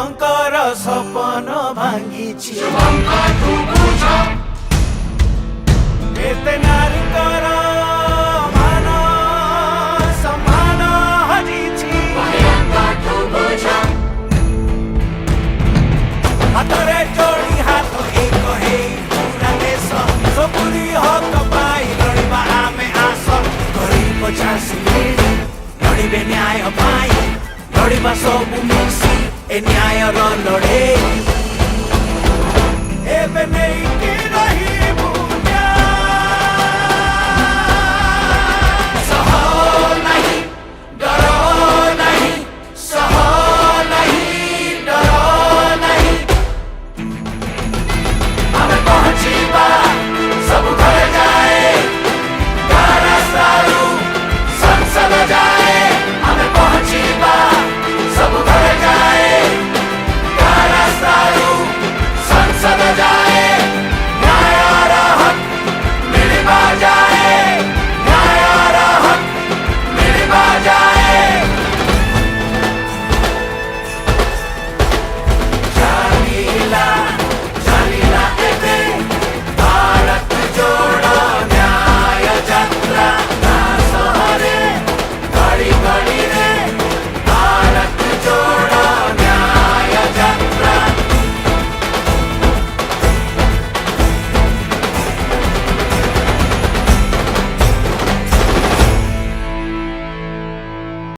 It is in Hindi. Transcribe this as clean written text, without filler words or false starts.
शुभंकर सपन भांगी एते नारीकर मान सम्मान हजिछि हातरे जोड़ी हाथ एक हे पूरा देश सबुरी हक पाई लड़िबा आमे आस गरीब चाषी लड़िबे न्याय पाई लड़िबा सब मिसी ए न्यायर लड़े।